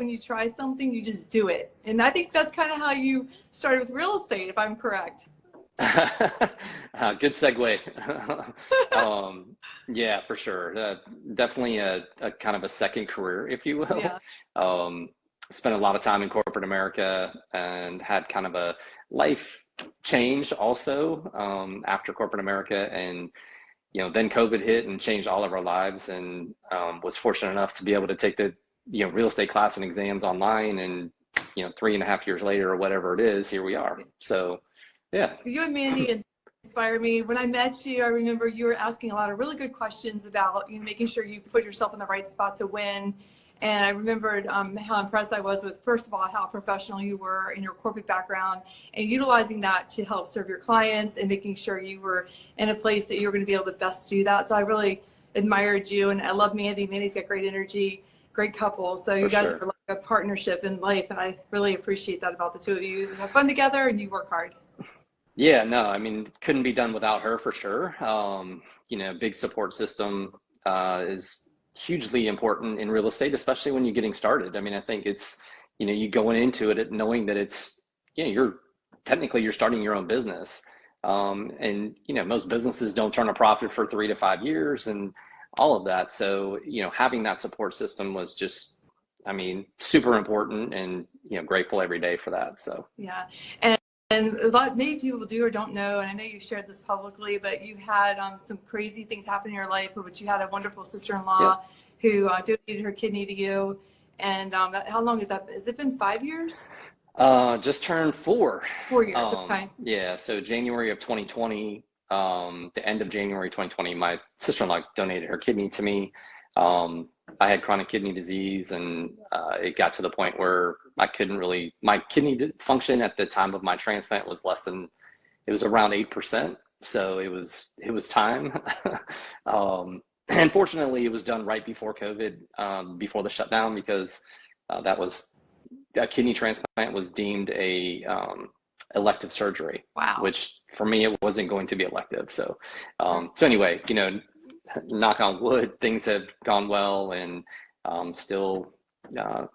when you try something, you just do it. And I think that's kind of how you started with real estate, if I'm correct. Good segue. Yeah, for sure. Definitely a kind of a second career, if you will. Yeah. Um, Spent a lot of time in corporate America and had kind of a life change also after corporate America. And, then COVID hit and changed all of our lives, and was fortunate enough to be able to take the, real estate class and exams online. And, 3.5 years later or whatever it is, here we are. So, yeah. You and Mandy inspire me. When I met you, I remember you were asking a lot of really good questions about making sure you put yourself in the right spot to win. And I remembered how impressed I was with, first of all, how professional you were in your corporate background and utilizing that to help serve your clients and making sure you were in a place that you were going to be able to best do that. So I really admired you, and I love Mandy. Mandy's got great energy, great couple. So you For guys sure. are like a partnership in life, and I really appreciate that about the two of you. You have fun together and you work hard. Yeah, no, I mean, couldn't be done without her for sure. Big support system is hugely important in real estate, especially when you're getting started. I mean, I think it's, you going into it knowing that it's, you're starting your own business. And, most businesses don't turn a profit for 3 to 5 years and all of that. So, having that support system was just, I mean, super important, and, grateful every day for that. So, Yeah. And many people do or don't know, and I know you shared this publicly, but you had some crazy things happen in your life, for which you had a wonderful yeah. sister-in-law who donated her kidney to you. And how long is that? Has it been 5 years? Just turned 4. 4 years, okay. Yeah, so January of 2020, the end of January 2020, my sister-in-law donated her kidney to me. I had chronic kidney disease, and it got to the point where my kidney function at the time of my transplant was it was around 8%. So it was time. And fortunately, it was done right before COVID, before the shutdown, because that kidney transplant was deemed a elective surgery, Wow. which for me, it wasn't going to be elective. So anyway, knock on wood, things have gone well, and still uh,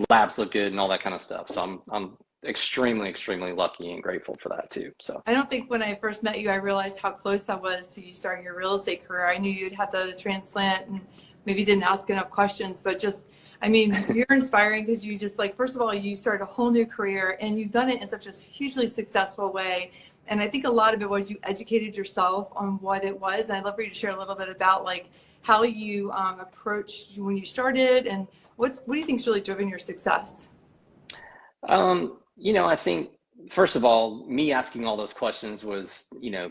labs look good and all that kind of stuff. So I'm extremely, extremely lucky and grateful for that too. So I don't think when I first met you, I realized how close I was to you starting your real estate career. I knew you'd had the transplant and maybe didn't ask enough questions, but just, I mean, you're inspiring because you just first of all, you started a whole new career and you've done it in such a hugely successful way. And I think a lot of it was you educated yourself on what it was. And I'd love for you to share a little bit about how you approached when you started, and what do you think's really driven your success? I think, first of all, me asking all those questions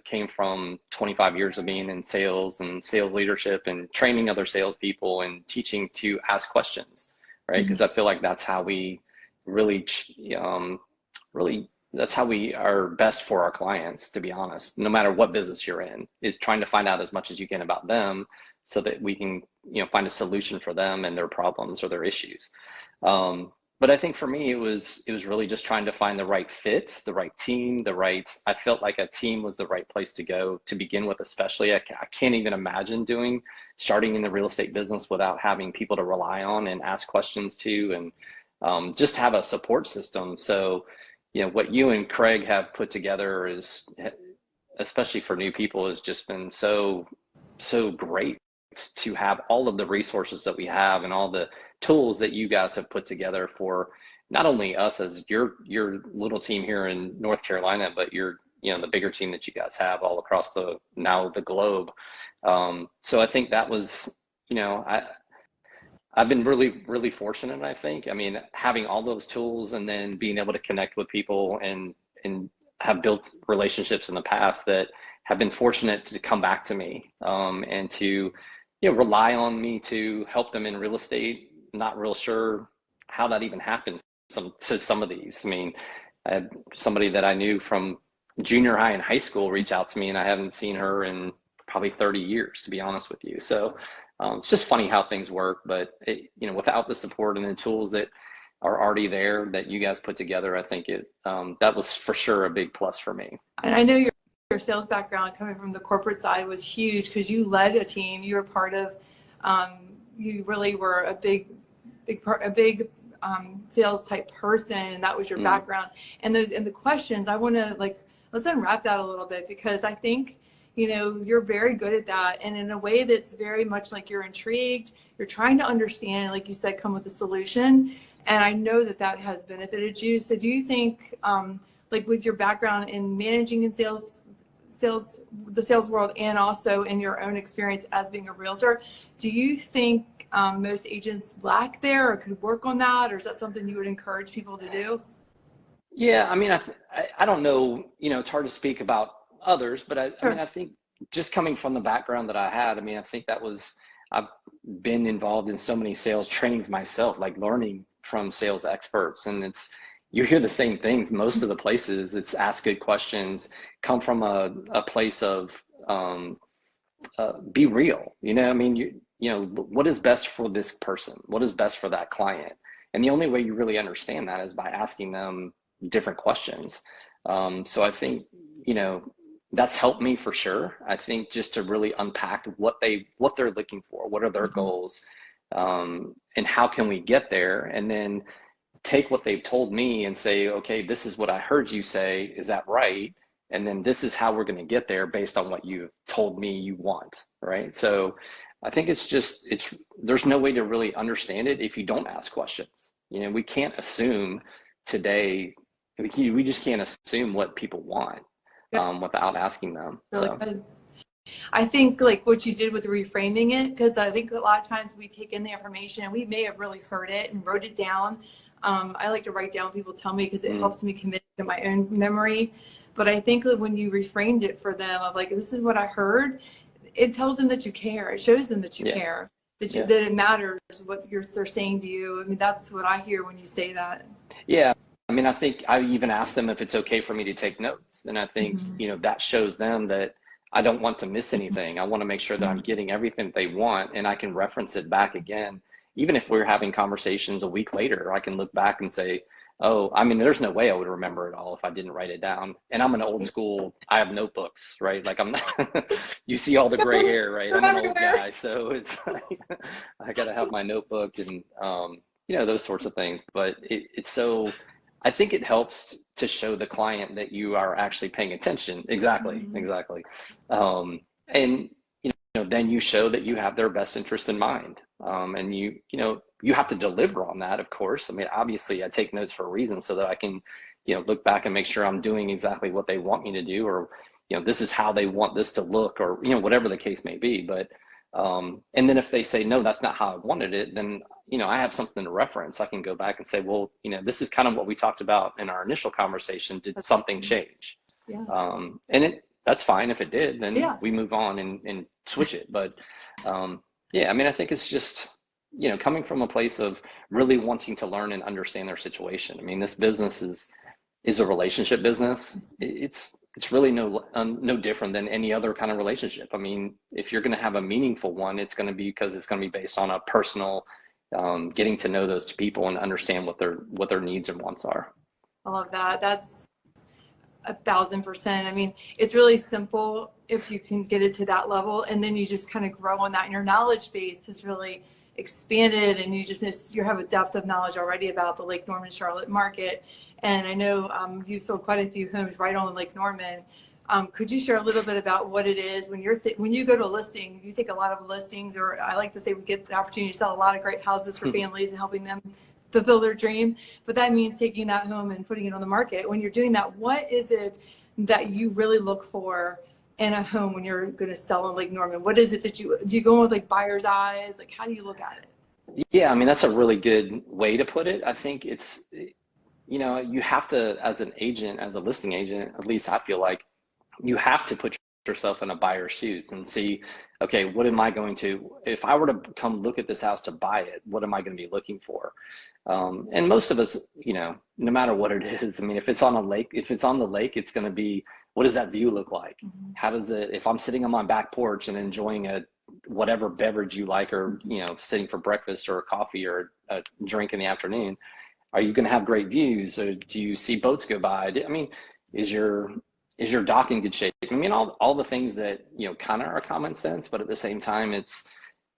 came from 25 years of being in sales and sales leadership and training other salespeople and teaching to ask questions, right? Mhm. Because I feel like that's how we really, that's how we are best for our clients, to be honest. No matter what business you're in, is trying to find out as much as you can about them so that we can, find a solution for them and their problems or their issues. But I think for me, it was really just trying to find the right fit, the right team, I felt like a team was the right place to go to begin with, especially. I can't even imagine starting in the real estate business without having people to rely on and ask questions to, and just have a support system. So, what you and Craig have put together is, especially for new people, has just been so, so great to have all of the resources that we have and all the tools that you guys have put together for not only us as your little team here in North Carolina, but the bigger team that you guys have all across the globe. So I think that was, I've been really, really fortunate, I think. I mean, having all those tools and then being able to connect with people and have built relationships in the past that have been fortunate to come back to me, and to, rely on me to help them in real estate. Not real sure how that even happened to some of these. I mean, I had somebody that I knew from junior high and high school reach out to me, and I haven't seen her in probably 30 years, to be honest with you. So it's just funny how things work, but without the support and the tools that are already there that you guys put together, I think that was for sure a big plus for me. And I know your sales background coming from the corporate side was huge because you led a team. You were part of, you really were a big a big sales type person, and that was your background. And the questions, I want to like, let's unwrap that a little bit, because I think, you know, you're very good at that, and in a way that's very much like you're intrigued, you're trying to understand, like you said, come with a solution. And I know that that has benefited you. So do you think, like with your background in managing in the sales world, and also in your own experience as being a realtor, do you think most agents lack there or could work on that? Or is that something you would encourage people to do? Yeah, I mean, I don't know, you know, it's hard to speak about others, but I mean, Sure. I think just coming from the background that I had, I mean, I think I've been involved in so many sales trainings myself, like learning from sales experts. And you hear the same things most of the places. It's ask good questions, come from a place of be real. You know, I mean, you know, what is best for this person? What is best for that client? And the only way you really understand that is by asking them different questions. So I think, you know, that's helped me for sure. I think just to really unpack what they're looking for, what are their goals, and how can we get there, and then take what they've told me and say, okay, this is what I heard you say. Is that right? And then this is how we're going to get there based on what you've told me you want, right? So I think there's no way to really understand it if you don't ask questions. You know, we can't assume today, we just can't assume what people want without asking them. Really So good. I think like what you did with reframing it, because I think a lot of times we take in the information and we may have really heard it and wrote it down. I like to write down what people tell me, because it helps me commit to my own memory. But I think that when you reframed it for them of like, this is what I heard, it tells them that you care. It shows them that you care, that yeah. that it matters what they're saying to you. I mean, that's what I hear when you say that. Yeah. I mean, I think I even asked them if it's okay for me to take notes. And I think, you know, that shows them that I don't want to miss anything. I want to make sure that I'm getting everything they want, and I can reference it back again. Even if we're having conversations a week later, I can look back and say, oh, I mean, there's no way I would remember it all if I didn't write it down. And I'm an old school, I have notebooks, right? Like I'm not, you see all the gray hair, right? I'm an old guy. So it's like, I got to have my notebook and, you know, those sorts of things. But it's so, I think it helps to show the client that you are actually paying attention. Exactly. And you know, then you show that you have their best interest in mind. And you know, you have to deliver on that, of course. I mean, obviously I take notes for a reason so that I can, you know, look back and make sure I'm doing exactly what they want me to do, or, you know, this is how they want this to look, or, you know, whatever the case may be. But, and then if they say, no, that's not how I wanted it, then, you know, I have something to reference. I can go back and say, well, you know, this is kind of what we talked about in our initial conversation. Did something change? Yeah. And that's fine. If it did, then Yeah. we move on and switch it. But, yeah, I mean, I think it's just, you know, coming from a place of really wanting to learn and understand their situation. I mean, this business is a relationship business. It's really no different than any other kind of relationship. I mean, if you're going to have a meaningful one, it's going to be because it's going to be based on a personal, getting to know those people and understand what their needs and wants are. I love that. That's 1,000%. I mean, it's really simple if you can get it to that level, and then you just kind of grow on that, and your knowledge base has really expanded, and you have a depth of knowledge already about the Lake Norman Charlotte market. And I know you've sold quite a few homes right on Lake Norman. Could you share a little bit about what it is when when you go to a listing? You take a lot of listings, or I like to say we get the opportunity to sell a lot of great houses for families and helping them fulfill their dream. But that means taking that home and putting it on the market. When you're doing that, what is it that you really look for in a home when you're going to sell in Lake Norman? What is it that do you go in with like buyer's eyes? Like, how do you look at it? Yeah, I mean, that's a really good way to put it. I think it's, you know, you have to, as an agent, as a listing agent, at least I feel like you have to put yourself in a buyer's shoes and see, okay, what am I going to, if I were to come look at this house to buy it, what am I going to be looking for? And most of us, you know, no matter what it is, I mean, if it's on the lake, it's going to be, what does that view look like? How does it, if I'm sitting on my back porch and enjoying whatever beverage you like, or, you know, sitting for breakfast or a coffee or a drink in the afternoon, are you going to have great views? Or do you see boats go by? I mean, is your dock in good shape? I mean, all the things that, you know, kind of are common sense, but at the same time, it's,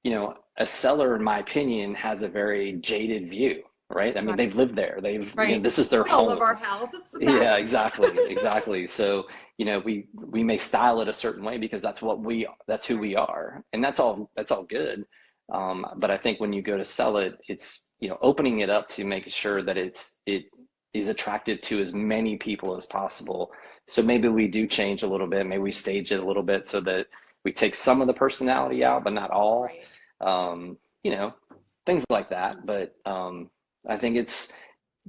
a seller, in my opinion, has a very jaded view, right? I mean, Right. they've lived there. Right. This is their We all love home. our house. It's the Yeah, best. exactly, exactly. So, we may style it a certain way because that's who we are, and that's all good. But I think when you go to sell it, it's, opening it up to make sure that it is attractive to as many people as possible. So maybe we do change a little bit, maybe we stage it a little bit so that we take some of the personality out, but not all. Right. Um, you know, things like that. But I think it's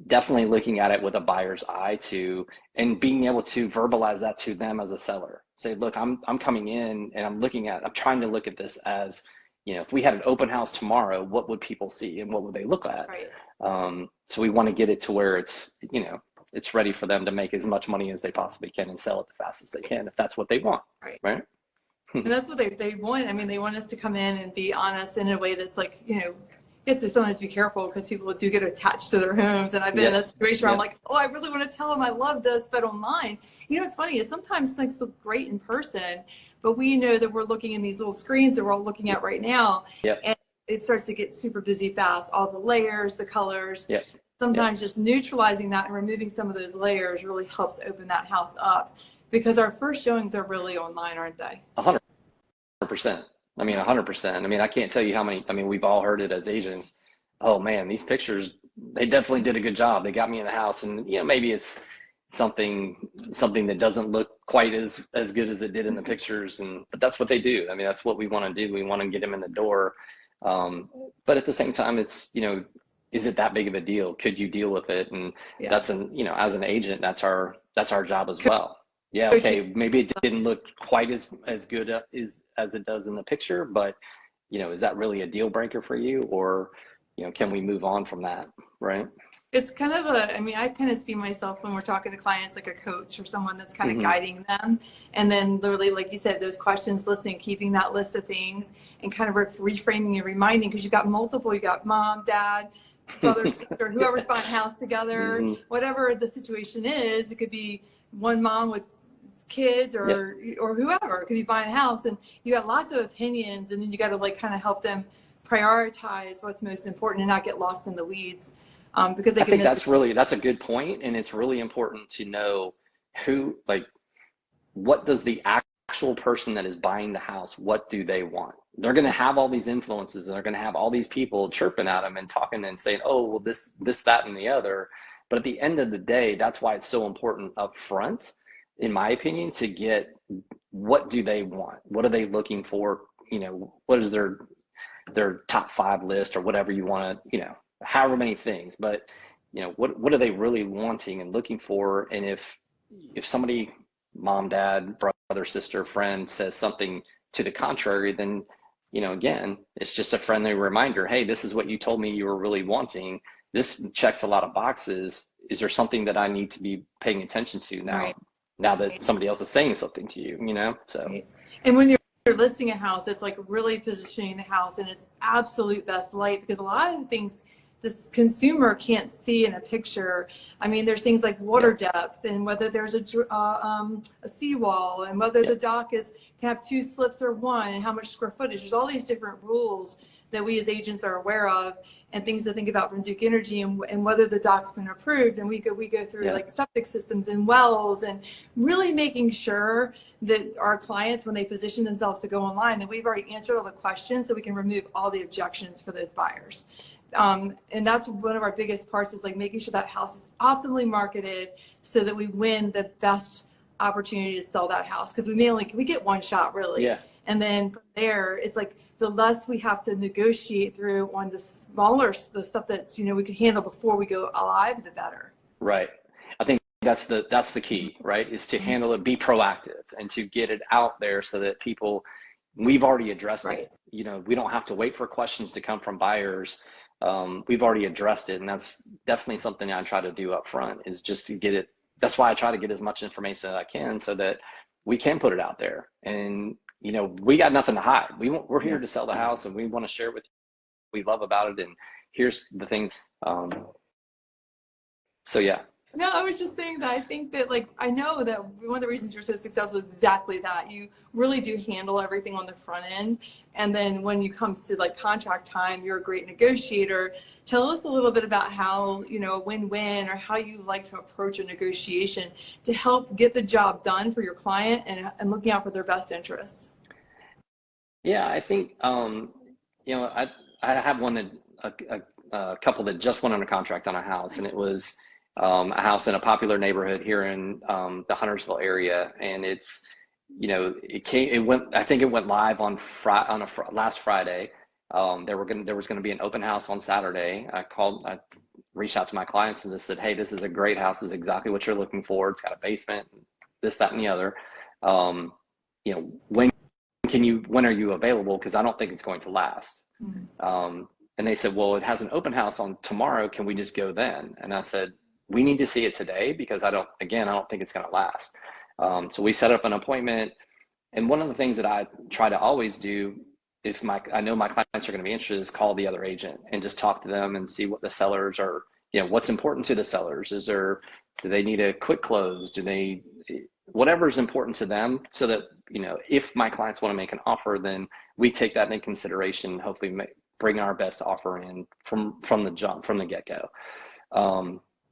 definitely looking at it with a buyer's eye to, and being able to verbalize that to them as a seller. Say, look, I'm coming in and I'm trying to look at this as, if we had an open house tomorrow, what would people see and what would they look at? Right. So we want to get it to where it's ready for them to make as much money as they possibly can and sell it the fastest they can, if that's what they want. Right. Right. And that's what they want. I mean, they want us to come in and be honest in a way that's like, you have to sometimes be careful because people do get attached to their homes. And I've been in a situation where I'm like, oh, I really want to tell them I love this, but online, what's funny is sometimes things look great in person, but we know that we're looking in these little screens that we're all looking at right now. Yep. And it starts to get super busy fast. All the layers, the colors. Yep. Sometimes just neutralizing that and removing some of those layers really helps open that house up, because our first showings are really online, aren't they? 100%. I mean, 100%. I mean, I can't tell you how many, we've all heard it as agents. Oh man, these pictures, they definitely did a good job. They got me in the house. And, maybe it's something that doesn't look quite as good as it did in the pictures. But that's what they do. I mean, that's what we want to do. We want to get them in the door. But at the same time, it's, is it that big of a deal? Could you deal with it? And that's as an agent, that's our job as well. Yeah, okay, maybe it didn't look quite as good as it does in the picture, but is that really a deal breaker for you, or can we move on from that, right? It's kind of I kind of see myself when we're talking to clients like a coach or someone that's kind of guiding them, and then literally, like you said, those questions, listening, keeping that list of things, and kind of reframing and reminding, because you got mom, dad, brother, sister, whoever's buying a house together, whatever the situation is. It could be one mom with kids or whoever. It could be buying a house, and you got lots of opinions, and then you got to kind of help them prioritize what's most important and not get lost in the weeds, because I think that's a good point, and it's really important to know what does the actual person that is buying the house, what do they want? They're going to have all these influences, and they're going to have all these people chirping at them and talking and saying, oh, well, this, that, and the other. But at the end of the day, that's why it's so important up front, in my opinion, to get what do they want? What are they looking for? What is their top 5 list, or whatever you want to, however many things, but what are they really wanting and looking for? And if somebody, mom, dad, brother, sister, friend, says something to the contrary, then again, it's just a friendly reminder. Hey, this is what you told me you were really wanting. This checks a lot of boxes. Is there something that I need to be paying attention to now? Right. Now that somebody else is saying something to you, so. Right. And when you're listing a house, it's like really positioning the house in its absolute best light, because a lot of the things this consumer can't see in a picture. I mean, there's things like water depth, and whether there's a seawall, and whether the dock can have 2 slips or 1, and how much square footage. There's all these different rules that we as agents are aware of, and things to think about from Duke Energy, and whether the dock's been approved. And we go through like septic systems and wells, and really making sure that our clients, when they position themselves to go online, that we've already answered all the questions, so we can remove all the objections for those buyers. And that's one of our biggest parts, is like making sure that house is optimally marketed so that we win the best opportunity to sell that house, because we get one shot, really. And then from there, it's like the less we have to negotiate through on the stuff that's we can handle before we go live, the better. Right. I think that's the key, right? Is to handle it, be proactive, and to get it out there so that people, we've already addressed it. We don't have to wait for questions to come from buyers. We've already addressed it, and that's definitely something I try to do up front, is just to get it. That's why I try to get as much information as I can, so that we can put it out there. And we got nothing to hide. We're here to sell the house, and we want to share with you what we love about it. And here's the things. So yeah. No, I was just saying that I think that, like, I know that one of the reasons you're so successful is exactly that. You really do handle everything on the front end. And then when you come to like contract time, you're a great negotiator. Tell us a little bit about how, a win-win, or how you like to approach a negotiation to help get the job done for your client, and looking out for their best interests. Yeah, I think I have a couple that just went under contract on a house, and it was a house in a popular neighborhood here in the Huntersville area, and it's it went, I think it went live on last Friday. There was gonna be an open house on Saturday. I reached out to my clients and just said, hey, this is a great house. This is exactly what you're looking for. It's got a basement, this, that, and the other. When when are you available? Because I don't think it's going to last. And they said, well, it has an open house on tomorrow. Can we just go then? And I said, we need to see it today, because I don't think it's going to last. So we set up an appointment. And one of the things that I try to always do, if I know my clients are going to be interested, is call the other agent and just talk to them and see what the sellers are, what's important to the sellers. Do they need a quick close? Whatever is important to them, so that, if my clients want to make an offer, then we take that into consideration, hopefully bring our best offer in from the get-go.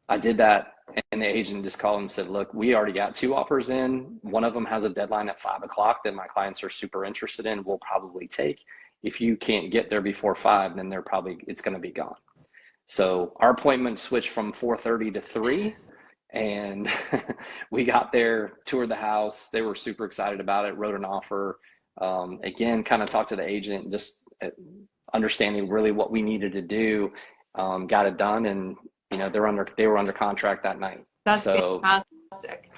I did that, and the agent just called and said, look, we already got 2 offers in. One of them has a deadline at 5 o'clock that my clients are super interested in. We'll probably take. If you can't get there before 5, then it's going to be gone. So our appointment switched from 4:30 to 3. And we got there, toured the house. They were super excited about it, wrote an offer. Again, kind of talked to the agent, just understanding really what we needed to do, got it done. And, they were under contract that night. That's so fantastic.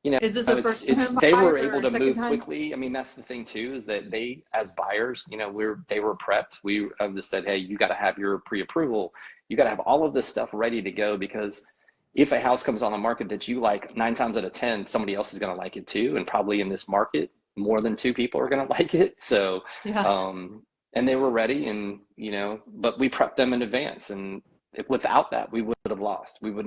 Is this the first time they were able or to move time? quickly. I mean, that's the thing too, is that they, as buyers, they were prepped. We just said, hey, you got to have your pre-approval. You got to have all of this stuff ready to go, because if a house comes on the market that you like, 9 times out of 10, somebody else is going to like it too. And probably in this market, more than 2 people are going to like it. So, yeah. And they were ready, and, but we prepped them in advance. And without that, we would have lost. They would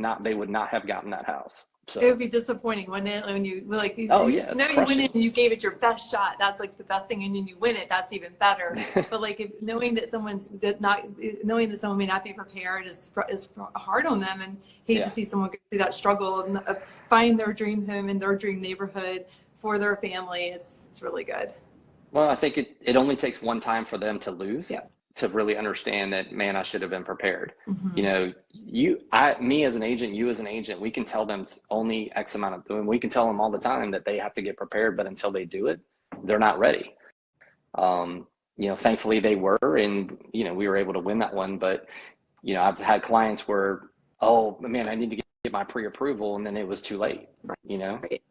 not have gotten that house. So it would be disappointing, wouldn't it? When you like, you went in and you gave it your best shot. That's like the best thing, and then you win it. That's even better. But like, knowing that someone may not be prepared is hard on them, and hate to see someone go through that struggle of finding their dream home in their dream neighborhood for their family. It's really good. Well, I think it only takes one time for them to lose. Yeah. To really understand that, man, I should have been prepared. Mm-hmm. Me as an agent, you as an agent, we can tell them only X amount of, and we can tell them all the time that they have to get prepared, but until they do it, they're not ready. Thankfully they were, and, we were able to win that one. But, I've had clients where, oh man, I need to get my pre-approval, and then it was too late, Right.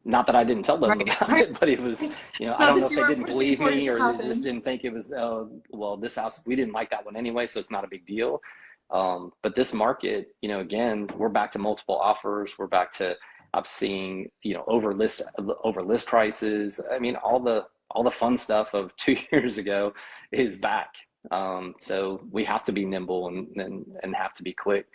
Not that I didn't tell them about it, but it was, I don't know if they didn't believe me, or they just didn't think it was, well, this house, we didn't like that one anyway, so it's not a big deal. But this market, again, we're back to multiple offers. We're back to, I'm seeing, over list prices. I mean, all the fun stuff of 2 years ago is back. So we have to be nimble and have to be quick.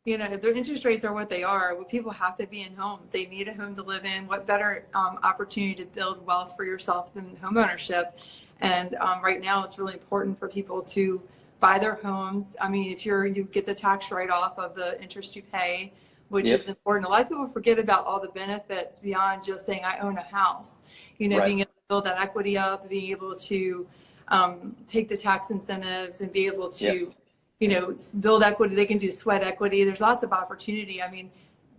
The interest rates are what they are. People have to be in homes. They need a home to live in. What better opportunity to build wealth for yourself than home ownership? And right now, it's really important for people to buy their homes. I mean, if you get the tax write-off of the interest you pay, which is important. A lot of people forget about all the benefits beyond just saying, I own a house. Being able to build that equity up, being able to take the tax incentives, and be able to build equity. They can do sweat equity. There's lots of opportunity. I mean,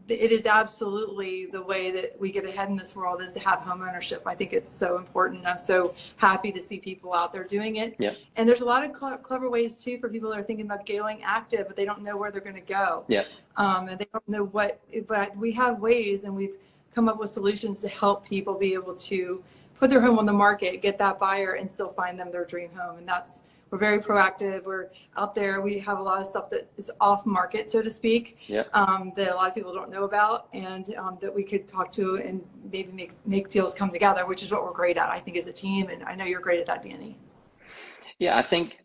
it is absolutely the way that we get ahead in this world, is to have home ownership. I think it's so important. I'm so happy to see people out there doing it. Yeah. And there's a lot of clever ways too, for people that are thinking about going active, but they don't know where they're going to go. Yeah. And they don't know but we have ways, and we've come up with solutions to help people be able to put their home on the market, get that buyer, and still find them their dream home. And we're very proactive. We're out there. We have a lot of stuff that is off market, so to speak, that a lot of people don't know about, and that we could talk to and maybe make deals come together, which is what we're great at, I think, as a team. And I know you're great at that, Danny. Yeah, I think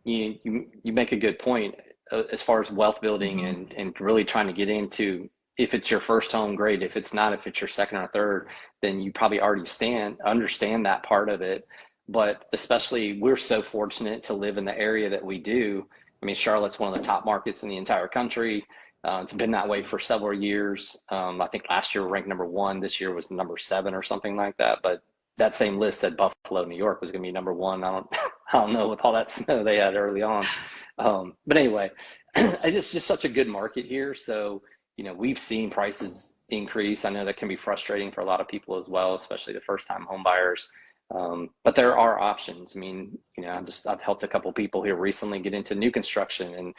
you make a good point. as far as wealth building and really trying to get into, if it's your first home, great. If it's not, if it's your second or third, then you probably already understand that part of it. But especially, we're so fortunate to live in the area that we do. I mean, Charlotte's one of the top markets in the entire country. It's been that way for several years. I think last year we ranked #1. This year was #7 or something like that. But that same list said Buffalo, New York was going to be #1. I don't know with all that snow they had early on. But anyway, it's just such a good market here. So, we've seen prices increase. I know that can be frustrating for a lot of people as well, especially the first-time home buyers. But there are options. I mean, I've helped a couple people here recently get into new construction,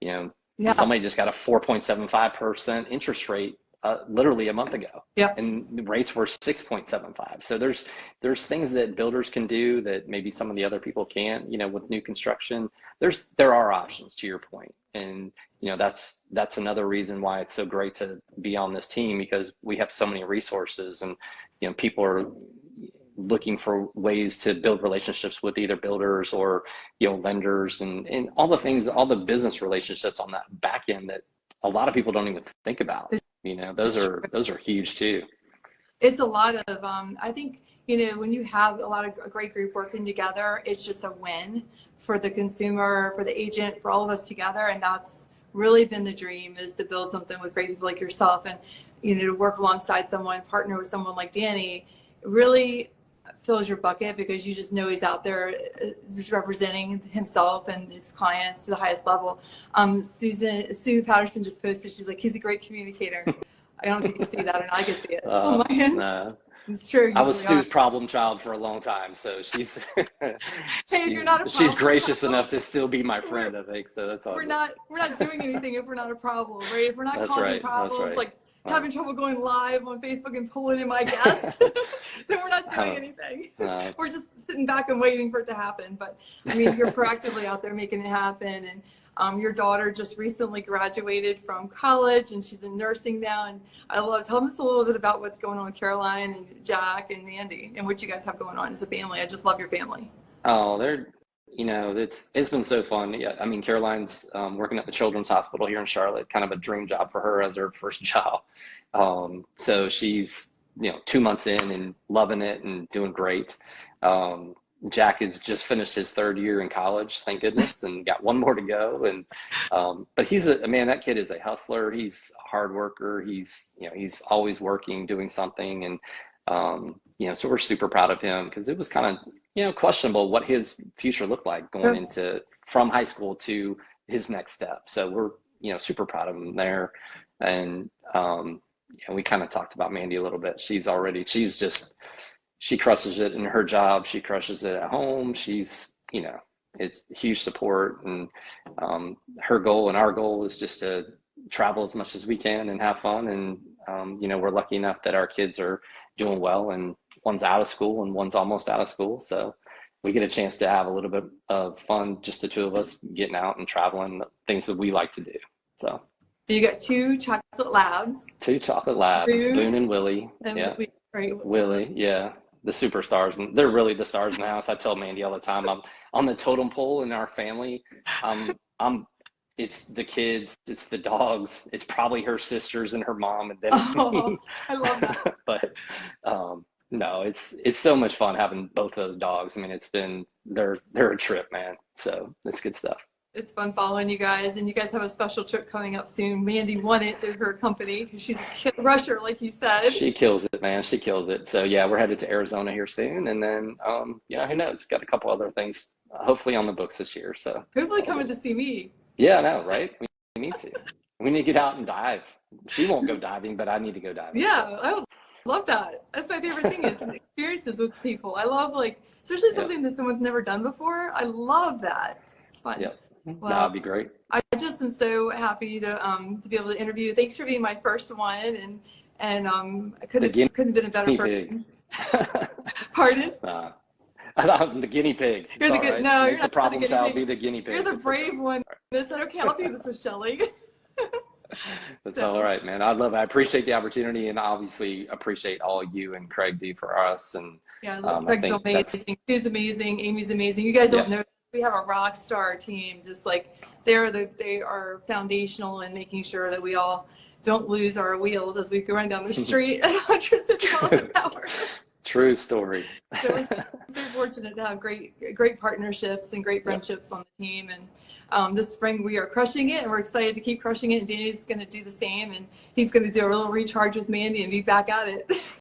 and somebody just got a 4.75% interest rate literally a month ago. Yep. And the rates were 6.75. So there's things that builders can do that maybe some of the other people can't, with new construction. There are options, to your point. And that's another reason why it's so great to be on this team, because we have so many resources, and people are looking for ways to build relationships with either builders or lenders, and all the things, all the business relationships on that back end that a lot of people don't even think about. Those are huge too. It's a lot of I think when you have a great group working together, it's just a win for the consumer, for the agent, for all of us together. And that's really been the dream, is to build something with great people like yourself, and to work alongside someone, partner with someone like Danny, really fills your bucket, because you just know he's out there just representing himself and his clients to the highest level. Sue Patterson just posted, she's like, he's a great communicator. I don't know if you can see that or not. I can see it on my end. No. It's true. I was Sue's problem child for a long time, so she's you're not a she's gracious enough to still be my friend, I think. So that's all. We're not doing anything if we're not a problem, right? If we're not causing problems, like having trouble going live on Facebook and pulling in my guest, then we're not doing anything. We're just sitting back and waiting for it to happen. But I mean, you're proactively out there making it happen. And your daughter just recently graduated from college, and she's in nursing now. And tell us a little bit about what's going on with Caroline and Jack and Mandy, and what you guys have going on as a family. I just love your family. Oh, it's been so fun. Yeah, I mean, Caroline's working at the Children's Hospital here in Charlotte, kind of a dream job for her as her first job. So she's 2 months in and loving it and doing great. Jack has just finished his 3rd year in college, thank goodness, and got 1 more to go. And but that kid is a hustler. He's a hard worker. He's always working, doing something, and so we're super proud of him, because it was kind of questionable what his future looked like going into from high school to his next step. So we're super proud of him there. And we kind of talked about Mandy a little bit. She crushes it in her job. She crushes it at home. She's, it's huge support. And her goal and our goal is just to travel as much as we can and have fun. And, we're lucky enough that our kids are doing well, and one's out of school and one's almost out of school. So we get a chance to have a little bit of fun, just the 2 of us getting out and traveling, things that we like to do. So you got 2 chocolate labs. 2 chocolate labs, Boone and Willie. And Willie, yeah. The superstars, and they're really the stars in the house. I tell Mandy all the time, I'm on the totem pole in our family. It's the kids, it's the dogs, it's probably her sisters and her mom, and then it's me. I love that. But no, it's so much fun having both those dogs. I mean, they're a trip, man. So it's good stuff. It's fun following you guys, and you guys have a special trip coming up soon. Mandy won it through her company, because she's a rusher, like you said. She kills it, man. She kills it. So yeah, we're headed to Arizona here soon, and then who knows? Got a couple other things hopefully on the books this year. So hopefully coming to see me. Yeah, I know, right? We need to. We need to get out and dive. She won't go diving, but I need to go diving. Yeah, I would love that. That's my favorite thing, is experiences with people. I love, especially something that someone's never done before. I love that. It's fun. Yeah. Well, that'd be great. I just am so happy to be able to interview you. Thanks for being my first one, and I couldn't have been a better person. Pardon? I'm the guinea pig. You're the right. No, you're not the problem the guinea shall pig. be the guinea pig. You're the brave one. I said, okay, I'll do this with Shelley. That's all right, man. I appreciate the opportunity, and obviously appreciate all you and Craig do for us. And yeah, Craig's amazing. Sue's amazing. Amy's amazing. You guys don't know. We have a rock star team, just they are foundational in making sure that we all don't lose our wheels as we go run down the street at 150 miles an hour. True story. So we're so fortunate to have great partnerships and great Yep. friendships on the team. And this spring we are crushing it, and we're excited to keep crushing it. And Danny's going to do the same, and he's going to do a little recharge with Mandy and be back at it.